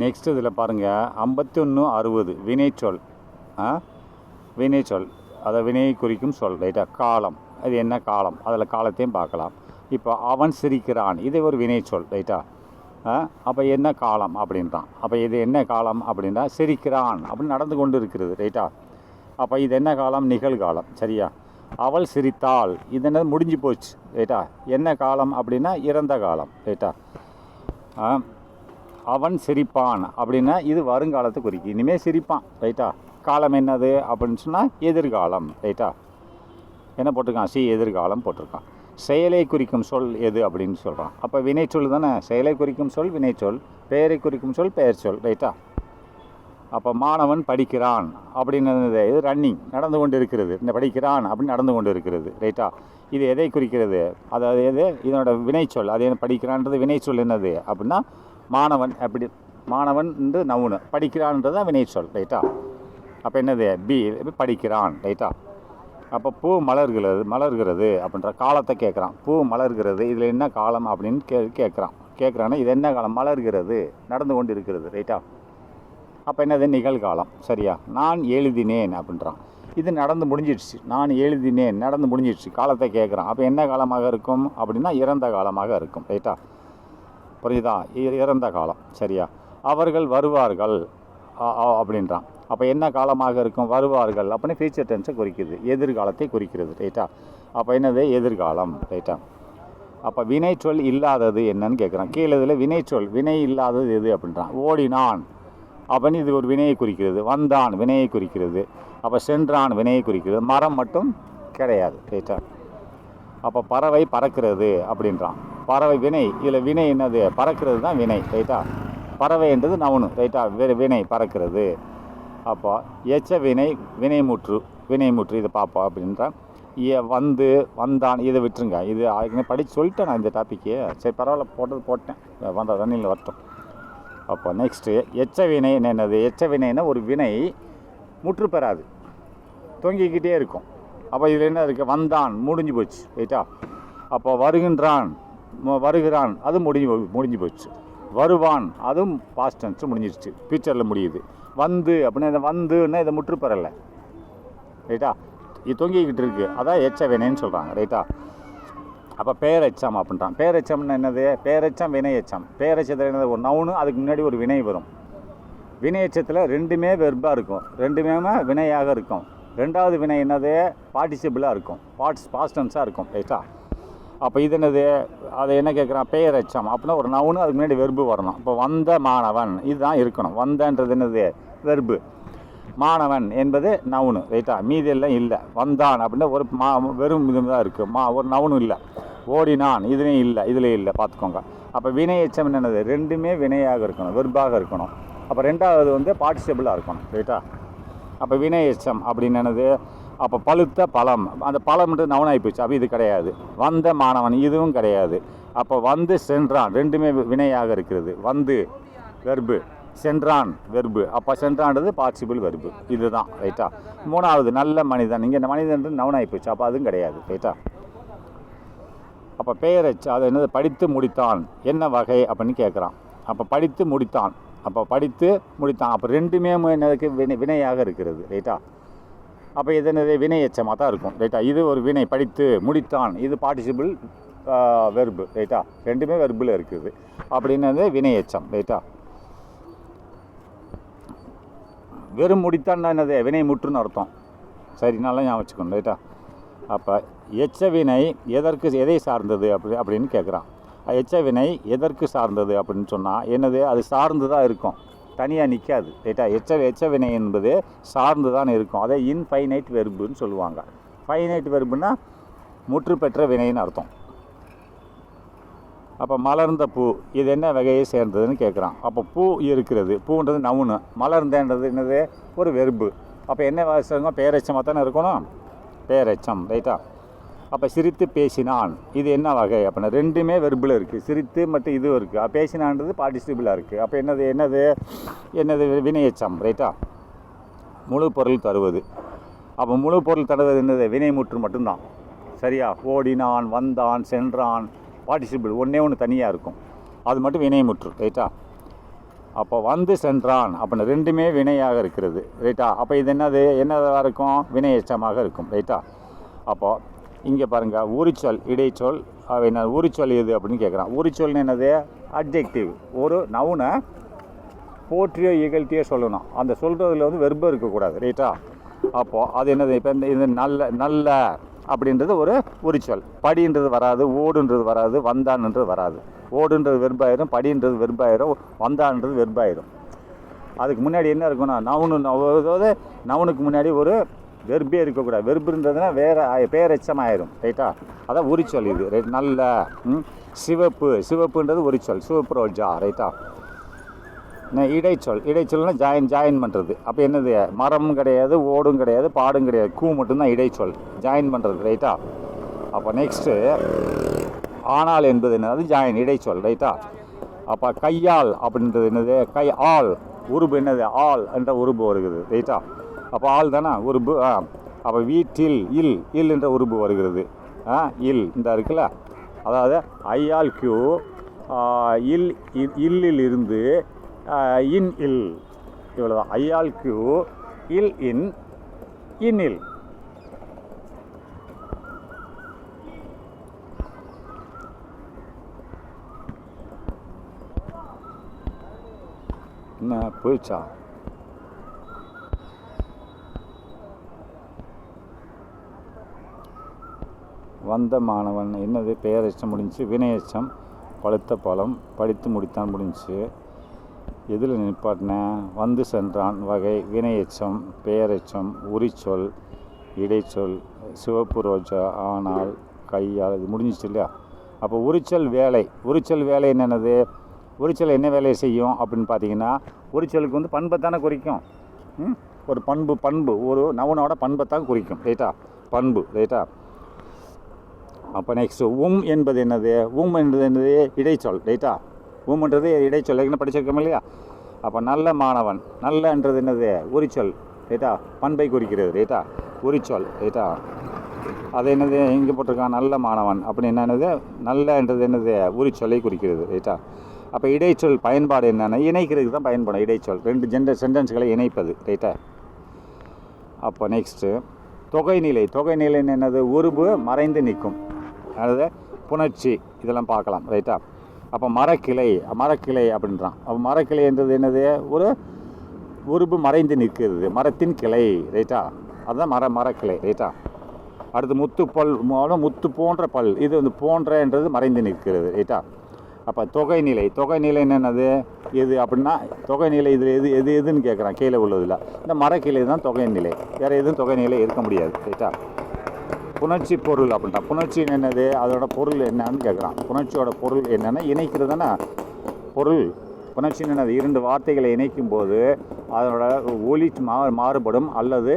Next இதில் பாருங்கள் 5160 வினைச்சொல். வினைச்சொல் அதை வினையை குறிக்கும் சொல் ரைட்டா. காலம், அது என்ன காலம், அதில் காலத்தையும் பார்க்கலாம். இப்போ அவன் சிரிக்கிறான், இது ஒரு வினைச்சொல் ரைட்டா. அப்போ என்ன காலம் அப்படின்றான். அப்போ இது என்ன காலம் அப்படின்னா சிரிக்கிறான் அப்படின்னு நடந்து கொண்டு இருக்கிறது ரைட்டா. அப்போ இது என்ன காலம், நிகழ்காலம் சரியா. அவள் சிரித்தாள், இது என்ன முடிஞ்சு போச்சு ரைட்டா. என்ன காலம் அப்படின்னா இறந்த காலம் ரைட்டா. அவன் சிரிப்பான் அப்படின்னா இது வருங்காலத்தை குறிக்கும், இனிமேல் சிரிப்பான் ரைட்டா. காலம் என்னது அப்படின்னு சொன்னால் எதிர்காலம் ரைட்டா. என்ன போட்டிருக்கான், எதிர்காலம் போட்டிருக்கான். செயலை குறிக்கும் சொல் எது அப்படின்னு சொல்கிறான். அப்போ வினைச்சொல் தானே. செயலை குறிக்கும் சொல் வினைச்சொல், பெயரை குறிக்கும் சொல் பெயர் சொல் ரைட்டா. அப்போ மாணவன் படிக்கிறான் அப்படின்னு இது ரன்னிங் நடந்து கொண்டு இருக்கிறது. இந்த படிக்கிறான் அப்படின்னு நடந்து கொண்டு இருக்கிறது ரைட்டா. இது எதை குறிக்கிறது, அதாவது எது இதனோட வினைச்சொல். அது என்ன படிக்கிறான்றது வினைச்சொல் என்னது அப்படின்னா மாணவன். அப்படி மாணவன் என்று நவுனு, படிக்கிறான்றது தான் வினைச்சொல் ரைட்டா. அப்போ என்னது படிக்கிறான் ரைட்டா. அப்போ பூ மலர்கிறது அப்படின்ற காலத்தை கேட்குறான். பூ மலர்கிறது, இதில் என்ன காலம் அப்படின்னு கேட்குறான்னா இது என்ன காலம், மலர்கிறது நடந்து கொண்டு இருக்கிறது ரைட்டா. அப்போ என்னது நிகழ்காலம் சரியா. நான் எழுதினேன் அப்படின்றான், இது நடந்து முடிஞ்சிடுச்சு. நான் எழுதினேன் நடந்து முடிஞ்சிடுச்சு, காலத்தை கேட்குறான். அப்போ என்ன காலமாக இருக்கும் அப்படின்னா இறந்த காலமாக இருக்கும் ரைட்டா. புரியுதா, இறந்த காலம் சரியா. அவர்கள் வருவார்கள் அப்படின்றான். அப்போ என்ன காலமாக இருக்கும், வருவார்கள் அப்படின்னு ஃபியூச்சர் டென்ஸை குறிக்குது, எதிர்காலத்தை குறிக்கிறது ரைட்டா. அப்போ என்னது எதிர்காலம் ரைட்டா. அப்போ வினைச்சொல் இல்லாதது என்னன்னு கேட்குறான். கீழே இதில் வினைச்சொல் வினை இல்லாதது எது அப்படின்றான். ஓடினான் அப்படின்னு இது ஒரு வினையை குறிக்கிறது. வந்தான் வினையை குறிக்கிறது. அப்போ சென்றான் வினையை குறிக்கிறது. மரம் மட்டும் கிடையாது ரைட்டா. அப்போ பறவை பறக்கிறது அப்படின்றான். பறவை வினை, இதில் வினை என்னது, பறக்கிறது தான் வினை ரைட்டா. பறவை என்றது நவுனு ரைட்டா, வினை பறக்கிறது. அப்போ எச்ச வினை வினைமுற்று இதை பார்ப்போம் அப்படின்றான். வந்தான் இதை விட்டுருங்க, இது அதுக்குன்னு படித்து சொல்லிட்டேன் நான் இந்த டாப்பிக்கு. சரி பரவாயில்ல, போட்டேன் வந்த தண்ணியில் வரட்டும். அப்போ நெக்ஸ்ட்டு எச்ச வினை என்னது. எச்ச வினைன்னா ஒரு வினை முற்று பெறாது, தொங்கிக்கிட்டே இருக்கும். அப்போ இதில் என்ன இருக்குது, வந்தான் முடிஞ்சு போச்சு ரைட்டா. அப்போ வருகிறான் அது முடிஞ்சு போச்சு. வருவான் அதுவும் பாஸ்ட் டென்ஸ் முடிஞ்சிடுச்சு, ஃபியூச்சரில் முடியுது. அப்படின்னா இதை வந்துன்னா இதை முற்று பெறலை ரைட்டா, இது தொங்கிக்கிட்டு இருக்குது, அதான் எச்ச வினைன்னு சொல்கிறாங்க ரைட்டா. அப்போ பேரெச்சம் அப்படின்றான். பேரெச்சம்னா என்னது, பேரெச்சம் வினையச்சம். பேரெச்சத்தில் என்னது ஒரு நவுனு, அதுக்கு முன்னாடி ஒரு வினை வரும். வினையச்சத்தில் ரெண்டுமே வெர்பாக இருக்கும், ரெண்டுமே வினையாக இருக்கும். ரெண்டாவது வினை என்னது பார்ட்டிசிபிளாக இருக்கும், பாஸ்ட் டென்ஸாக இருக்கும் ரைட்டா. அப்போ இது என்னது, அதை என்ன கேட்குறான், பேரெச்சம் அப்படின்னா ஒரு நவுனு, அதுக்கு முன்னாடி வெர்பு வரணும். இப்போ வந்த மாணவன் இதுதான் இருக்கணும். வந்தன்றது என்னது வெர்பு, மாணவன் என்பது நவுனு ரைட்டா. மீதி எல்லாம் இல்லை. வந்தான் அப்படின்னா ஒரு வெறும் இது தான் இருக்குது, ஒரு நவுனும் இல்லை. ஓடினான் இதுலேயும் இல்லை, இதில் இல்லை, பார்த்துக்கோங்க. அப்போ வினை எச்சம் என்னது, ரெண்டுமே வினையாக இருக்கணும், வெர்பாக இருக்கணும். அப்போ ரெண்டாவது பார்ட்டிசிபிளாக இருக்கணும் ரைட்டா. அப்போ வினை எச்சம் அப்படின்னு என்னது, அப்போ பழுத்த பழம், அந்த பழம்ன்றது நவுனாகி போச்சு, அப்போ இது கிடையாது. வந்த மாணவன் இதுவும் கிடையாது. அப்போ சென்றான் ரெண்டுமே வினையாக இருக்கிறது. வெர்பு, சென்றான் வெர்பு. அப்போ சென்றான்றது பார்ட்டிசிபிள் வெர்பு, இதுதான் ரைட்டா. மூணாவது நல்ல மனிதன், இங்கே இந்த மனிதன் நவுனாகி போச்சு, அப்போ அதுவும் கிடையாது ரைட்டா. அப்போ பெயரெச்சம் அது என்னது, படித்து முடித்தான் என்ன வகை அப்படின்னு கேட்குறான். அப்போ படித்து முடித்தான், அப்போ ரெண்டுமே என்னதுக்கு வினையாக இருக்கிறது ரைட்டா. அப்போ இது என்னது வினை எச்சமாக தான் இருக்கும் ரைட்டா. இது ஒரு வினை, படித்து முடித்தான், இது பார்ட்டிசிபிள் வெர்பு ரைட்டா. ரெண்டுமே வெர்பில் இருக்குது அப்படின்னது வினை எச்சம் ரைட்டா. வெறும் முடித்தான்னா என்னது, வினை முற்றுன்னு அர்த்தம். சரி, நல்லா ஞாபகம் வச்சுக்கணும் ரைட்டா. அப்போ எச்ச வினை எதை சார்ந்தது அப்படின்னு கேட்குறான். எச்ச வினை எதற்கு சார்ந்தது அப்படின்னு சொன்னால் என்னது, அது சார்ந்து தான் இருக்கும், தனியாக நிற்காது ரைட்டா. எச்ச வினை என்பது சார்ந்து தான் இருக்கும். அதை இன்ஃபைனைட் வெர்புன்னு சொல்லுவாங்க. ஃபைனைட் வெர்புன்னா முற்று பெற்ற வினைன்னு அர்த்தம். அப்போ மலர்ந்த பூ இது என்ன வகையை சேர்ந்ததுன்னு கேட்குறான். அப்போ பூ இருக்கிறது, பூன்றது நவுனு, மலர்ந்தன்றது என்னது ஒரு வெர்பு. அப்போ என்ன வகைங்க, பேரெச்சமாக தானே இருக்கணும், பேரெச்சம் ரைட்டா. அப்போ சிரித்து பேசினான் இது என்ன வகை அப்படின்னா ரெண்டுமே வெர்பில் இருக்குது, சிரித்து மட்டும் இதுவும் இருக்குது. பேசினான்றது பார்ட்டிசிபிளாக இருக்குது. அப்போ என்னது வினையச்சம் ரைட்டா. முழு பொருள் தருவது. அப்போ முழு பொருள் தருவது என்னது, வினைமுற்று மட்டும்தான் சரியா. ஓடினான், வந்தான், சென்றான், பார்ட்டிசிபிள் ஒன்று தனியாக இருக்கும், அது மட்டும் வினைமுற்று ரைட்டா. அப்போ வந்து சென்றான் அப்படின்னு ரெண்டுமே வினையாக இருக்கிறது ரைட்டா. அப்போ இது என்னதாக இருக்கும்? வினை எச்சமாக இருக்கும் ரைட்டா. அப்போது இங்கே பாருங்கள், உரிச்சொல் இடைச்சொல் என்ன உரிச்சொல் எது அப்படின்னு கேட்குறான். உரிச்சொல்னு என்னது? அட்ஜெக்டிவ். ஒரு நவுனை போற்றியோ இகழ்த்தியோ சொல்லணும். அந்த சொல்கிறதுல வந்து வெர்பு இருக்கக்கூடாது ரைட்டா. அப்போது அது என்னது? இப்போ இது நல்ல அப்படின்றது ஒரு உரிச்சொல். படின்றது வராது, ஓடுன்றது வராது, வந்தான்ன்றது வராது. ஓடுன்றது வெர்பாயிரும், படின்றது வெர்பாயிரும், வந்தான்றது வெர்பாயிரும். அதுக்கு முன்னாடி என்ன இருக்குன்னா அதாவது நவுனுக்கு முன்னாடி ஒரு வெர்பே இருக்கக்கூடாது. வெர்புன்றதுனா வேறு பேரெச்சம் ஆயிரும் ரைட்டா. அதான் உரிச்சொல் இது ரைட். நல்ல சிவப்புன்றது உரிச்சொல், சிவப்பு ரோஜா ரைட்டா. இடைச்சொல்னா ஜாயின் பண்ணுறது. அப்போ என்னது? மரம் கிடையாது, ஓடும் கிடையாது, பாடும் கிடையாது, கூ மட்டும்தான் இடைச்சொல், ஜாயின் பண்ணுறது ரைட்டா. அப்போ நெக்ஸ்ட்டு ஆனால் என்பது என்னது? ஜாயின் இடைச்சொல் ரைட்டா. அப்போ கையால் அப்படின்றது என்னது? ஆள் உருபு என்னது? ஆள் என்ற உருபு வருகிறது ரைட்டா. அப்போ ஆள் தானே உருபு. அப்போ வீட்டில் இல் என்ற உருபு வருகிறது. இல் இந்த இருக்குல்ல, அதாவது ஐயால் கியூ இல்லில் இருந்து இல் இவ்வளோதான். ஐயால் கியூ இல் என்ன போயிடுச்சா? வந்த மாணவன் என்னது? பெயரெச்சம் முடிஞ்சு. வினையெச்சம் பழுத்த பழம், படித்து முடித்தான் முடிஞ்சு. எதில் நிப்பாட்டினேன்? வந்து சென்றான் வகை, வினையெச்சம், பெயரெச்சம், உரிச்சொல், இடைச்சொல், சிவப்பு ரோஜா, ஆனால், கையால், இது முடிஞ்சிச்சு இல்லையா. அப்போ உரிச்சொல் வேலை என்னென்னது? உரிச்சொல் என்ன வேலையை செய்யும் அப்படின்னு பார்த்தீங்கன்னா, உரிச்சொலுக்கு வந்து பண்பைத்தானே குறிக்கும். ஒரு பண்பு ஒரு நவுனோட பண்பைத்தான் குறிக்கும் ரைட்டா. பண்பு ரைட்டா. அப்போ நெக்ஸ்ட்டு என்பது என்னது? என்பது என்னது? இடைச்சொல் ரைட்டா. என்றது இடைச்சொல், என்ன படிச்சிருக்கோம் இல்லையா. அப்போ நல்ல மாணவன், நல்லன்றது என்னது? உரிச்சொல் ரைட்டா, பண்பை குறிக்கிறது ரைட்டா, உரிச்சொல் ரைட்டா. அது என்னது? இங்கே போட்டிருக்கான் நல்ல மாணவன் அப்படின்னு என்னது? நல்லன்றது என்னது? உரிச்சொல்லை குறிக்கிறது ரைட்டா. அப்போ இடைச்சொல் பயன்பாடு என்னென்னா, இணைக்கிறதுக்கு தான் பயன்படும் இடைச்சொல், ரெண்டு சென்டென்ஸ்களை இணைப்பது ரைட்டா. அப்போ நெக்ஸ்ட்டு தொகைநிலைன்னு என்னது? உருபு மறைந்து நிற்கும், அதாவது புணர்ச்சி, இதெல்லாம் பார்க்கலாம் ரைட்டா. அப்போ மரக்கிளை அப்படின்றான். அப்போ மரக்கிளைன்றது என்னது? ஒரு உருபு மறைந்து நிற்கிறது, மரத்தின் கிளை ரைட்டா, அதுதான் மரக்கிளை ரைட்டா. அடுத்து முத்து போன்ற பல், இது வந்து போன்றன்றது மறைந்து நிற்கிறது ரைட்டா. அப்போ தொகைநிலை என்னது? எது அப்படின்னா தொகைநிலை இதில் எதுன்னு கேட்குறான் கீழே உள்ளதில். இந்த மரக்கிளை தான் தொகைநிலை, வேறு எதுவும் தொகைநிலை இருக்க முடியாது ரைட்டா. புணர்ச்சி பொருள் அப்படின்ட்டா. புணர்ச்சி என்னது? அதோட பொருள் என்னன்னு கேட்குறான். புணர்ச்சியோட பொருள் என்னென்னா இணைக்கிறது தானே பொருள். புணர்ச்சி என்னது? இரண்டு வார்த்தைகளை இணைக்கும் போது அதனோட ஒலி மாறுபடும் அல்லது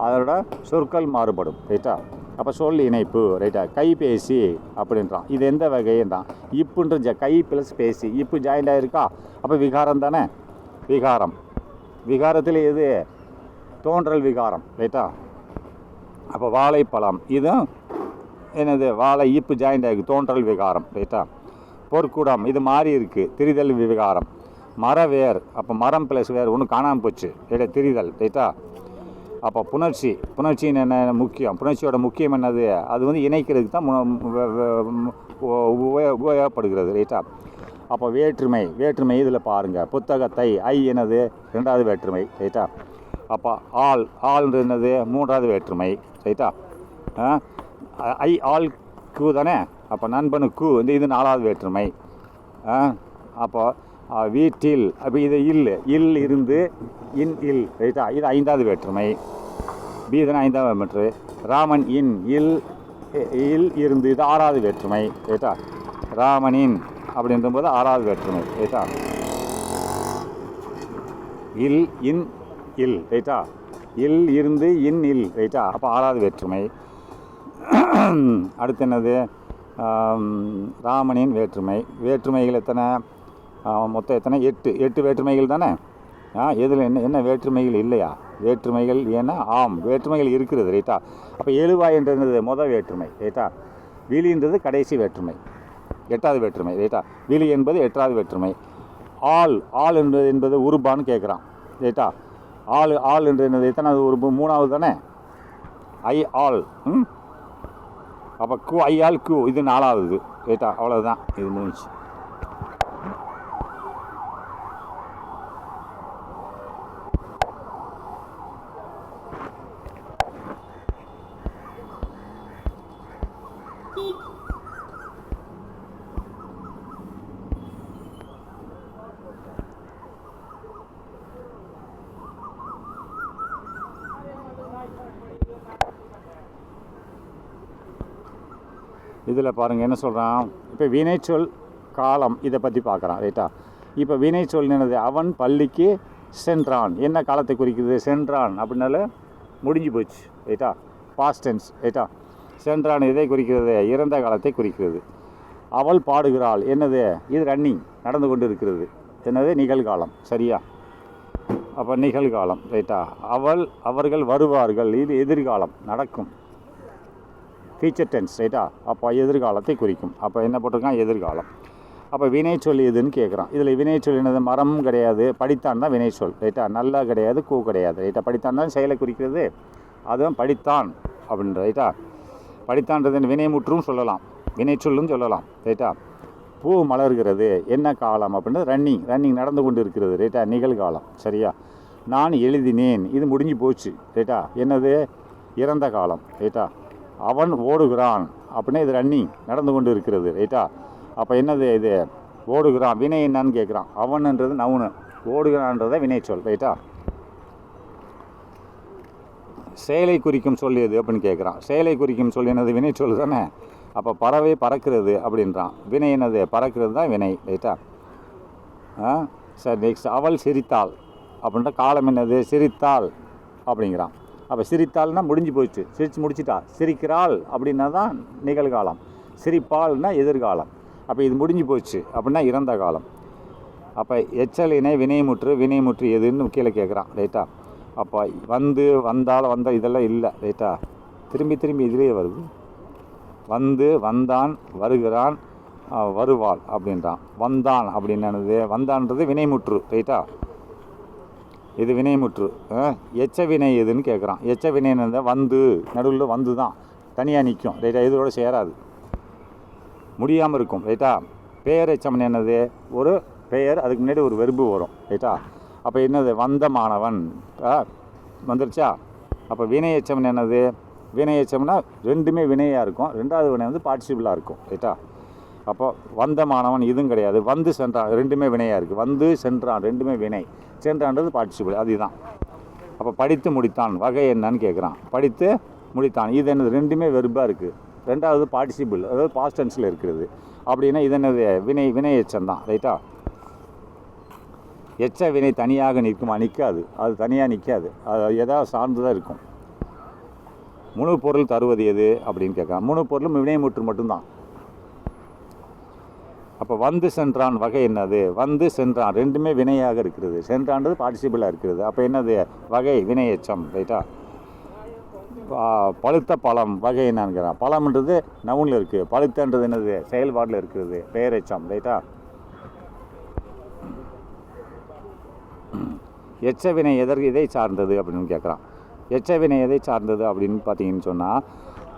அதோட சொற்கள் மாறுபடும் ரைட்டா. அப்போ சொல் இணைப்பு ரைட்டா. கைபேசி அப்படின்றான். இது எந்த வகைன்றான்? இப்புன்ற கை ப்ளஸ் பேசி, இப்பு ஜாயிண்ட் ஆகிருக்கா, அப்போ விகாரம் தானே. விகாரத்தில் எது? தோன்றல் விகாரம் ரைட்டா. அப்போ வாழைப்பழம், இதுவும் என்னது? வாழை இப்பு ஜாயிண்ட் ஆகிருக்கு, தோன்றல் விகாரம் ரைட்டா. பொற்குடம், இது மாறி இருக்குது, திரிதல் விகாரம். மரவேர், அப்போ மரம் ப்ளஸ் வேர் ஒன்று காணாமல் போச்சு ரைட்டா, திரிதல் ரைட்டா. அப்போ புணர்ச்சின்னு என்ன முக்கியம்? புணர்ச்சியோட முக்கியம் என்னது? அது வந்து இணைக்கிறதுக்கு தான் உபயோகப்படுகிறது ரைட்டா. அப்போ வேற்றுமை இதில் பாருங்கள், புத்தகத்தை என்னது? ரெண்டாவது வேற்றுமை ரைட்டா. அப்போ ஆள்ன்றது என்னது? மூன்றாவது வேற்றுமை ரைட்டா. ஆள் கூ தானே. அப்போ நண்பனுக்கு இது நாலாவது வேற்றுமை. அப்போ வீட்டில், அப்போ இது இல் இருந்து இல் ரைட்டா, இது ஐந்தாவது வேற்றுமை. பி தானே ஐந்தாவது வேற்றுமை. ராமன் இல் இருந்து, இது ஆறாவது வேற்றுமை ரைட்டா. ராமனின் அப்படின்ற போது ஆறாவது வேற்றுமை ரைட்டா. இல் ரைட்டா, இல் இருந்து இல் ரைட்டா, அப்போ ஆறாவது வேற்றுமை. அடுத்து என்னது? ராமனின் வேற்றுமைகள் எத்தனை? மொத்தம் எத்தனை? 8 வேற்றுமைகள் தானே. எதில் என்ன வேற்றுமைகள் இல்லையா? வேற்றுமைகள் ஏன்னா வேற்றுமைகள் இருக்கிறது ரைட்டா. அப்போ எழுவாயின்றது மொதல் வேற்றுமை ரைட்டா. விழின்றது கடைசி வேற்றுமை, 8வது வேற்றுமை ரைட்டா. விழி என்பது 8வது வேற்றுமை. ஆள் என்பது உருபான்னு கேட்குறான் ரைட்டா. ஆள் என்று என்னது எத்தனாவது உருபு? 3வது தானே. I all. அப்போ கு ஐ ஆல் கு இது 4வது ரைட்டா. அவ்வளோதான், இது முடிஞ்சு. இதில் பாருங்கள் என்ன சொல்கிறான். இப்போ வினைச்சொல் காலம் இதை பற்றி பார்க்குறான் ரைட்டா. இப்போ வினைச்சொல் என்னது? அவன் பள்ளிக்கு சென்றான். என்ன காலத்தை குறிக்கிறது? சென்றான் அப்படின்னால முடிஞ்சு போச்சு ரைட்டா, பாஸ்ட் டென்ஸ் ரைட்டா. சென்றான் எதை குறிக்கிறது? இறந்த காலத்தை குறிக்கிறது. அவள் பாடுகிறாள் என்னது? இது ரன்னிங், நடந்து கொண்டு இருக்கிறது. என்னது? நிகழ்காலம் சரியா. அப்போ நிகழ்காலம் ரைட்டா. அவர்கள் வருவார்கள் இது எதிர்காலம், நடக்கும், ஃபியூச்சர் டென்ஸ் ரைட்டா. அப்போ எதிர்காலத்தை குறிக்கும். அப்போ என்ன போட்டிருக்கான்? எதிர்காலம். அப்போ வினைச்சொல் எதுன்னு கேட்குறான். இதில் வினைச்சொல் என்னது? மரம் கிடையாது, படித்தான் தான் வினைச்சொல் ரைட்டா. நல்லா கிடையாது, கூ கிடையாது ரைட்டா. படித்தான் தான் செயலை குறிக்கிறது, அதுவும் படித்தான் அப்படின்ற ரைட்டா. படித்தான்றது வினைமுற்றும் சொல்லலாம், வினைச்சொல்லும் சொல்லலாம் ரைட்டா. பூ மலர்கிறது என்ன காலம் அப்படின்றது? ரன்னிங் நடந்து கொண்டு இருக்கிறது ரைட்டா, நிகழ்காலம் சரியா. நான் எழுதினேன் இது முடிஞ்சு போச்சு ரைட்டா. என்னது? இறந்த காலம் ரைட்டா. அவன் ஓடுகிறான் அப்படின்னா இது ரன்னிங், நடந்து கொண்டு இருக்கிறது ரைட்டா. அப்போ என்னது? இது ஓடுகிறான். வினை என்னன்னு கேட்குறான். அவன்ன்றது நவுனு, ஓடுகிறான்றதை வினைச்சொல் ரைட்டா. செயலை குறிக்கும் சொல் எது அப்படின்னு கேட்குறான். செயலை குறிக்கும் சொல் என்னது? வினைச்சொல் தானே. அப்போ பறவை பறக்கிறது அப்படின்றான். வினை என்னது? பறக்கிறது தான் வினை ரைட்டா. சரி, நெக்ஸ்ட் அவள் சிரித்தாள் அப்படின்ற காலம் என்னது? சிரித்தாள் அப்படிங்கிறான். அப்போ சிரித்தாள்னா முடிஞ்சு போச்சு, சிரித்து முடிச்சிட்டா. சிரிக்கிறாள் அப்படின்னா தான் நிகழ்காலம், சிரிப்பாள்னா எதிர்காலம். அப்போ இது முடிஞ்சு போச்சு அப்படின்னா இறந்த காலம். அப்போ எச்சல் இணை வினைமுற்று எதுன்னு கீழே கேட்குறான் ரைட்டா. அப்போ வந்த இதெல்லாம் இல்லை ரைட்டா. திரும்பி இதிலே வருது. வந்தான், வருகிறான், வருவாள் அப்படின்றான். வந்தான் அப்படின்னது? வந்தான்றது வினைமுற்று ரைட்டா. இது வினைமுற்று. எச்ச வினை எதுன்னு கேட்குறான். எச்ச வினை என்னது? நடுவில் வந்து தான் தனியாக நிற்கும் ரைட்டா, இதோட சேராது, முடியாமல் இருக்கும் ரைட்டா. பெயர் எச்சம் என்னது? ஒரு பெயர், அதுக்கு முன்னாடி ஒரு வெர்பு வரும் ரைட்டா. அப்போ என்னது? வந்த மாணவன் வந்துருச்சா. அப்போ வினை எச்சம் என்னது? வினை எச்சம்னா ரெண்டுமே வினையாக இருக்கும், ரெண்டாவது வினை வந்து பார்ட்டிசிபிளாக இருக்கும் ரைட்டா. அப்போ வந்த மாணவன் இதுவும் கிடையாது. வந்து சென்றான் ரெண்டுமே வினையாக இருக்குது. வந்து சென்றான் ரெண்டுமே வினை, சென்றான்றது பார்ட்டிசிபிள், அதுதான். அப்போ படித்து முடித்தான் வகை என்னன்னு கேட்குறான். படித்து முடித்தான் இது என்னது? ரெண்டுமே வெர்பாக இருக்குது, ரெண்டாவது பார்ட்டிசிபிள், அதாவது பாஸ்ட் டென்ஸில் இருக்கிறது. அப்படின்னா இது என்னது? வினை எச்சம் தான் ரைட்டா. எச்ச வினை தனியாக நிற்குமா? நிற்காது, அது தனியாக நிற்காது, அது எதாவது சார்ந்து தான் இருக்கும். முழு பொருள் தருவது எது அப்படின்னு கேட்குறான். முழு பொருளும் வினைமுற்று மட்டும்தான். அப்போ வந்து சென்றான் வகை என்னது? வந்து சென்றான் ரெண்டுமே வினையாக இருக்கிறது, சென்றான்றது பார்ட்டிசிபிளாக இருக்கிறது. அப்போ என்னது? வகை வினை எச்சம் ரைட்டா. பழுத்த பழம் வகை என்னங்கிறான். பழம்ன்றது நவுனில் இருக்குது, பழுத்தன்றது என்னது? செயல்பாட்டில் இருக்கிறது, பெயர் எச்சம் ரைட்டா. எச்ச வினை எதை சார்ந்தது அப்படின்னு கேட்குறான். எச்ச வினை எதை சார்ந்தது அப்படின்னு பார்த்தீங்கன்னு சொன்னால்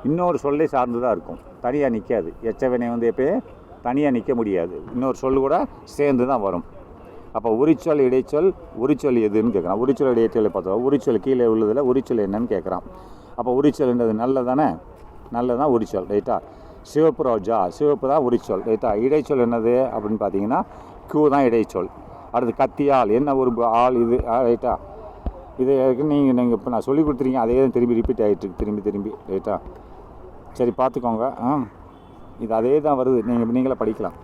இன்னொரு சொல்லை சார்ந்து தான் இருக்கும், தனியாக நிற்காது. எச்ச வினை வந்து எப்போயே தனியாக நிற்க முடியாது, இன்னொரு சொல் கூட சேர்ந்து தான் வரும். அப்போ உரிச்சொல் இடைச்சொல் உரிச்சொல் எதுன்னு கேட்குறான். உரிச்சொல் இடைச்சொல்லை பார்த்தோம், உரிச்சொல் கீழே உள்ளதில் உரிச்சொல் என்னன்னு கேட்குறான். அப்போ உரிச்சொல்ன்றது நல்லதானே, நல்லதான் உரிச்சொல் ரைட்டா. சிவப்பு ரோஜா சிவப்பு தான் உரிச்சொல் ரைட்டா. இடைச்சொல் என்னது அப்படின்னு பார்த்தீங்கன்னா கியூ தான் இடைச்சொல். அடுத்து கத்தியால் என்ன ஒரு ஆள் இது ரைட்டா. இது நீங்கள் இப்போ நான் சொல்லி கொடுத்துருக்கீங்க, அதே தான் திரும்பி ரிப்பீட் ஆகிட்டு திரும்பி ரைட்டா. சரி பார்த்துக்கோங்க. இது அதே தான் வருது, நீங்களே படிக்கலாம்.